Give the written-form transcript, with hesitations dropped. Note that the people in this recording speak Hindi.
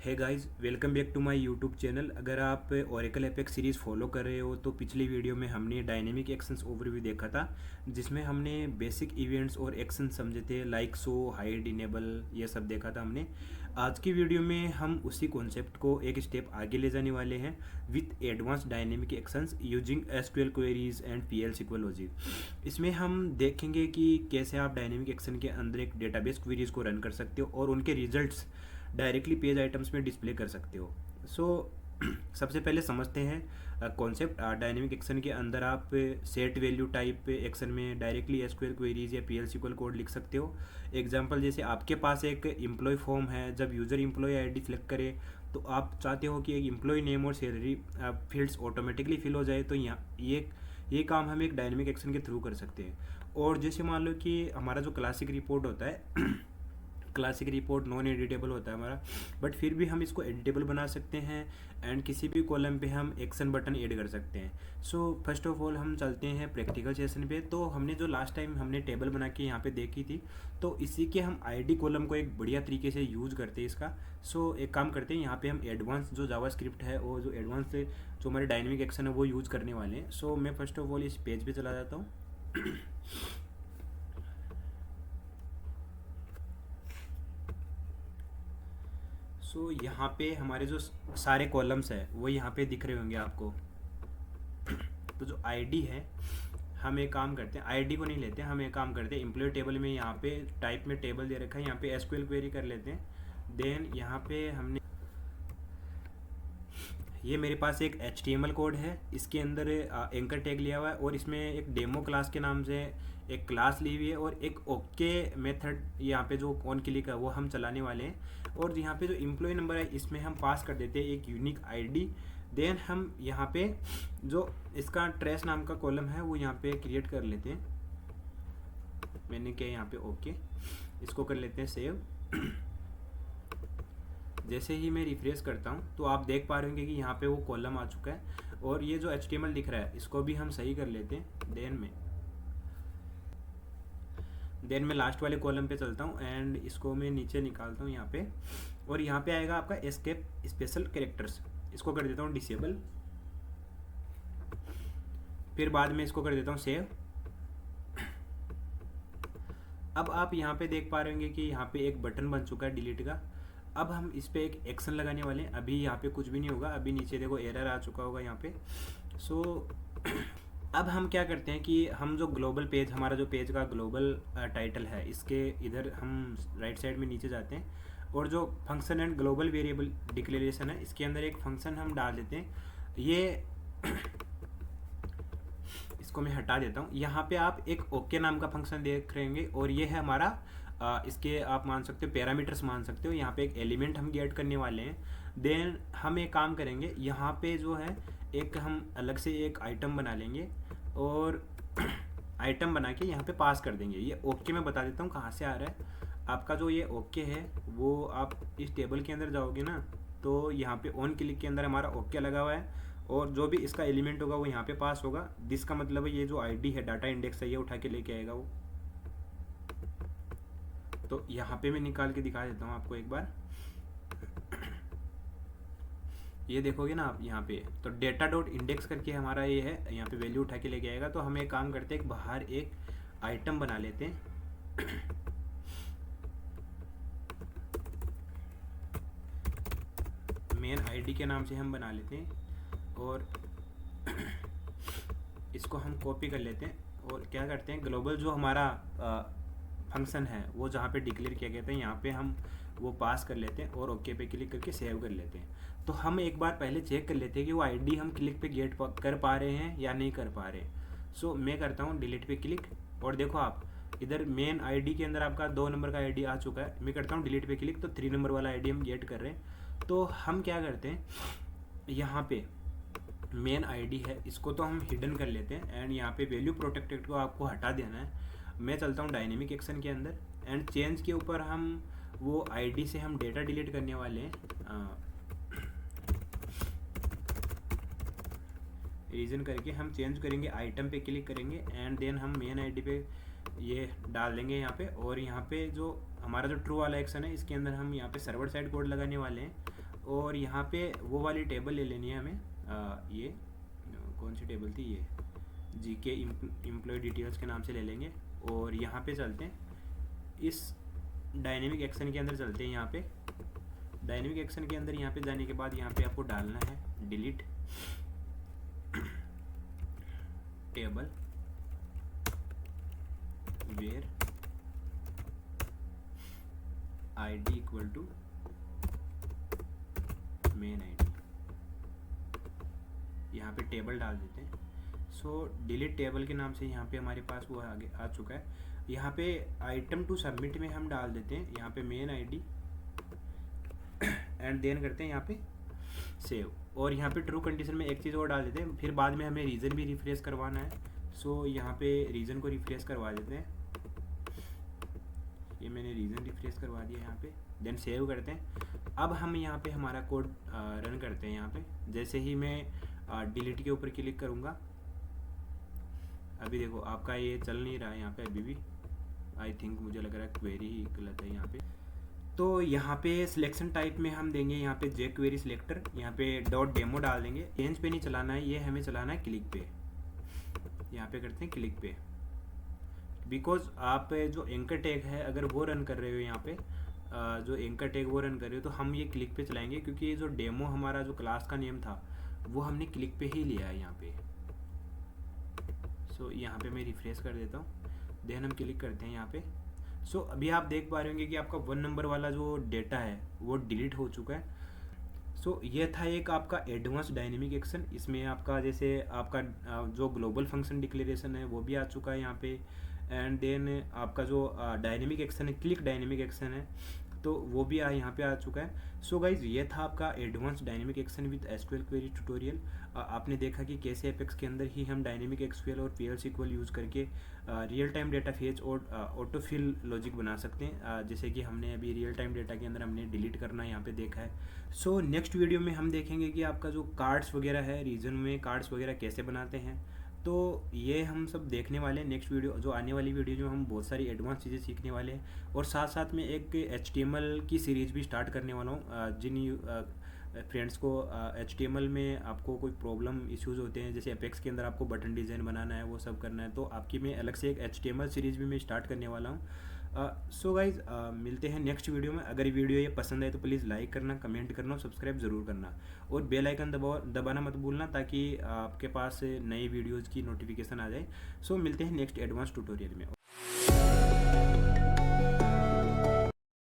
है guys, welcome back to my YouTube channel. अगर आप ओरेकल एपेक्स सीरीज़ फॉलो कर रहे हो तो पिछली वीडियो में हमने डायनेमिक एक्शंस ओवरव्यू देखा था, जिसमें हमने बेसिक इवेंट्स और एक्शन समझे थे, लाइक शो, हाइड, इनेबल, ये सब देखा था हमने। आज की वीडियो में हम उसी कॉन्सेप्ट को एक स्टेप आगे ले जाने वाले हैं with advance dynamic actions using SQL queries and PL SQL logic. इसमें हम देखेंगे कि कैसे आप डायनेमिक एक्शन के अंदर एक डेटाबेस क्वेरीज को रन कर सकते हो और उनके रिजल्ट्स डायरेक्टली पेज आइटम्स में डिस्प्ले कर सकते हो। सबसे पहले समझते हैं कॉन्सेप्ट। डायनेमिक एक्शन के अंदर आप सेट वैल्यू टाइप एक्शन में डायरेक्टली एसक्यूएल क्वेरीज या पीएल सीक्वल कोड लिख सकते हो। एग्जांपल, जैसे आपके पास एक एम्प्लॉय फॉर्म है, जब यूज़र एम्प्लॉय आईडी सेलेक्ट करे तो आप चाहते हो कि एक एम्प्लॉय नेम और सैलरी फील्ड्स ऑटोमेटिकली फिल हो जाए, तो यहाँ ये काम हम एक डायनेमिक एक्शन के थ्रू कर सकते हैं। और जैसे मान लो कि हमारा जो क्लासिक रिपोर्ट होता है क्लासिक रिपोर्ट नॉन एडिटेबल होता है हमारा, बट फिर भी हम इसको एडिटेबल बना सकते हैं एंड किसी भी कॉलम पे हम एक्शन बटन ऐड कर सकते हैं। फर्स्ट ऑफ ऑल हम चलते हैं प्रैक्टिकल सेशन पे। तो हमने जो लास्ट टाइम हमने टेबल बना के यहाँ पे देखी थी, तो इसी के हम आईडी कॉलम को एक बढ़िया तरीके से यूज़ करते हैं इसका। एक काम करते हैं, यहाँ पे हम एडवांस जो जावास्क्रिप्ट है और जो एडवांस जो हमारे डायनेमिक एक्शन है वो यूज़ करने वाले हैं। मैं फर्स्ट ऑफ ऑल इस पेज पे चला जाता हूँ। यहाँ पे हमारे जो सारे कॉलम्स है वो यहाँ पे दिख रहे होंगे आपको। तो जो आईडी है, हम एक काम करते हैं, आईडी को नहीं लेते, हम एक काम करते हैं, एम्प्लॉय टेबल में यहाँ पे टाइप में टेबल दे रखा है, यहाँ पे एसक्यूएल क्वेरी कर लेते हैं। देन यहाँ पे हमने ये मेरे पास एक HTML कोड है, इसके अंदर एंकर टैग लिया हुआ है और इसमें एक डेमो क्लास के नाम से एक क्लास ली हुई है और एक ओके मेथड यहाँ पे जो ऑन क्लिक है वो हम चलाने वाले हैं। और यहाँ पे जो एम्प्लॉय नंबर है इसमें हम पास कर देते हैं एक यूनिक आईडी। देन हम यहाँ पे जो इसका ट्रेस नाम का कॉलम है वो यहाँ पे क्रिएट कर लेते हैं। मैंने किया यहाँ पे ओके, इसको कर लेते हैं सेव। जैसे ही मैं रिफ्रेश करता हूँ तो आप देख पा रहे होंगे कि यहाँ पे वो कॉलम आ चुका है और ये जो HTML दिख रहा है इसको भी हम सही कर लेते हैं। देन मैं लास्ट वाले कॉलम पे चलता हूँ एंड इसको मैं नीचे निकालता हूँ यहाँ पे, और यहाँ पे आएगा आपका एस्केप स्पेशल कैरेक्टर्स, इसको कर देता हूँ डिसेबल। फिर बाद में इसको कर देता हूँ सेव। अब आप यहाँ पे देख पा रहे होंगे कि यहाँ पे एक बटन बन चुका है डिलीट का। अब हम इस पे एक एक्शन लगाने वाले हैं। अभी यहाँ पे कुछ भी नहीं होगा, अभी नीचे देखो एरर आ चुका होगा यहाँ पे। अब हम क्या करते हैं कि हम जो ग्लोबल पेज, हमारा जो पेज का ग्लोबल टाइटल है, इसके इधर हम राइट साइड में नीचे जाते हैं और जो function and global variable declaration है इसके अंदर एक फंक्शन हम डाल देते हैं। ये इसको मैं हटा देता हूँ। यहाँ पे आप एक ओके नाम का फंक्शन देख रहे होंगे और ये है हमारा इसके आप मान सकते हो पैरामीटर्स मान सकते हो। यहाँ पे एक एलिमेंट हम गेट करने वाले हैं। देन हम एक काम करेंगे, यहाँ पे जो है एक हम अलग से एक आइटम बना लेंगे और आइटम बना के यहाँ पे पास कर देंगे। ये ओके मैं बता देता हूँ कहाँ से आ रहा है आपका। जो ये ओके है वो आप इस टेबल के अंदर जाओगे ना, तो यहाँ पे ऑन क्लिक के अंदर हमारा ओके लगा हुआ है और जो भी इसका एलिमेंट होगा वो यहाँ पे पास होगा। जिसका मतलब है ये जो आईडी है, डाटा इंडेक्स है, ये उठा के लेके आएगा वो। तो यहाँ पे मैं निकाल के दिखा देता हूँ आपको एक बार। ये देखोगे ना आप यहाँ पे, तो डेटा डॉट इंडेक्स करके हमारा ये है, यहाँ पे वैल्यू उठा के लेके आएगा। तो हम एक काम करते हैं, बाहर एक आइटम बना लेते हैं। मेन आईडी के नाम से हम बना लेते हैं और इसको हम कॉपी कर लेते हैं और क्या करते हैं, ग्लोबल जो हमारा फंक्शन है वो जहाँ पे डिक्लेयर किया गया था यहाँ पे हम वो पास कर लेते हैं और ओके पे क्लिक करके सेव कर लेते हैं। तो हम एक बार पहले चेक कर लेते हैं कि वो आईडी हम क्लिक पे गेट कर पा रहे हैं या नहीं कर पा रहे। मैं करता हूँ डिलीट पे क्लिक और देखो आप इधर मेन आईडी के अंदर आपका 2 नंबर का आईडी आ चुका है। मैं करता हूँ डिलीट पे क्लिक, तो 3 नंबर वाला आईडी हम गेट कर रहे हैं। तो हम क्या करते हैं, यहाँ पे मेन आईडी है इसको तो हम हिडन कर लेते हैं एंड यहाँ पे वैल्यू प्रोटेक्टेड को आपको हटा देना है। मैं चलता हूँ डायनेमिक एक्शन के अंदर एंड चेंज के ऊपर हम वो आईडी से हम डेटा डिलीट करने वाले हैं। रीजन करके हम चेंज करेंगे, आइटम पे क्लिक करेंगे एंड देन हम मेन आईडी पे ये डाल देंगे यहाँ पे। और यहाँ पे जो हमारा जो ट्रू वाला एक्शन है इसके अंदर हम यहाँ पे सर्वर साइड कोड लगाने वाले हैं और यहाँ पे वो वाली टेबल ले लेनी है हमें। ये कौन सी टेबल थी, ये जीके एम्प्लॉय डिटेल्स के नाम से ले लेंगे। और यहाँ पे चलते हैं, इस डायनेमिक एक्शन के अंदर चलते हैं। यहाँ पे डायनेमिक एक्शन के अंदर यहाँ पे जाने के बाद यहाँ पे आपको डालना है delete table where id equal to main id। यहाँ पे टेबल डाल देते हैं। सो डिलीट टेबल के नाम से यहाँ पे हमारे पास वो आगे आ चुका है। यहाँ पे आइटम टू सबमिट में हम डाल देते हैं यहाँ पे मेन id एंड देन करते हैं यहाँ पे सेव। और यहाँ पे ट्रू कंडीशन में एक चीज़ और डाल देते हैं, फिर बाद में हमें रीज़न भी रिफ्रेश करवाना है। सो यहाँ पे रीज़न को रिफ्रेश करवा देते हैं। ये मैंने रीज़न रिफ्रेश करवा दिया यहाँ पे, देन सेव करते हैं। अब हम यहाँ पे हमारा कोड रन करते हैं। यहाँ पे जैसे ही मैं डिलीट के ऊपर क्लिक करूँगा, अभी देखो आपका ये चल नहीं रहा है यहाँ पे अभी भी। आई थिंक मुझे लग रहा है क्वेरी ही गलत है यहाँ पे। तो यहाँ पे सिलेक्शन टाइप में हम देंगे यहाँ पे जे क्वेरी सिलेक्टर, यहाँ पे डॉट डेमो डाल देंगे। चेंज पे नहीं चलाना है, ये हमें चलाना है क्लिक पे। यहाँ पे करते हैं क्लिक पे, बिकॉज आप जो एंकर टैग है अगर वो रन कर रहे हो यहाँ पे, जो एंकर टैग वो रन कर रहे हो, तो हम ये क्लिक पे चलाएंगे, क्योंकि ये जो डेमो हमारा जो क्लास का नेम था वो हमने क्लिक पे ही लिया है यहाँ पे। सो यहाँ पे मैं रिफ्रेश कर देता हूँ, देन हम क्लिक करते हैं यहाँ पे। सो अभी आप देख पा रहे होंगे कि आपका 1 नंबर वाला जो डेटा है वो डिलीट हो चुका है। सो ये था एक आपका एडवांस डायनेमिक एक्शन। इसमें आपका जैसे आपका जो ग्लोबल फंक्शन डिक्लेरेशन है वो भी आ चुका है यहाँ पे, एंड देन आपका जो डायनेमिक एक्शन है, क्लिक डायनेमिक एक्शन है, तो वो भी यहाँ पे आ चुका है। सो गाइज ये था आपका advance dynamic action with SQL query tutorial. आपने देखा कि कैसे एपेक्स के अंदर ही हम डायनेमिक एक्सक्यूएल और पीएल सीक्वल यूज़ करके रियल टाइम डेटा फेच और ऑटोफिल लॉजिक बना सकते हैं, जैसे कि हमने अभी रियल टाइम डेटा के अंदर हमने डिलीट करना यहाँ पे देखा है। सो नेक्स्ट वीडियो में हम देखेंगे कि आपका जो कार्ड्स वगैरह है, रीजन में कार्ड्स वगैरह कैसे बनाते हैं। तो ये हम सब देखने वाले हैं नेक्स्ट वीडियो, जो आने वाली वीडियो जो हम बहुत सारी एडवांस चीज़ें सीखने वाले हैं। और साथ साथ में एक HTML की सीरीज़ भी स्टार्ट करने वाला हूँ। जिन फ्रेंड्स को HTML में आपको कोई प्रॉब्लम इश्यूज़ होते हैं, जैसे एपेक्स के अंदर आपको बटन डिज़ाइन बनाना है, वो सब करना है, तो आपकी मैं अलग से एक HTML सीरीज़ भी मैं स्टार्ट करने वाला हूँ। सो गाइज मिलते हैं नेक्स्ट वीडियो में। अगर वीडियो ये पसंद आए तो प्लीज़ लाइक करना, कमेंट करना और सब्सक्राइब ज़रूर करना, और बेल आइकन दबाना मत भूलना, ताकि आपके पास नए वीडियोज़ की नोटिफिकेशन आ जाए। सो मिलते हैं नेक्स्ट एडवांस ट्यूटोरियल में।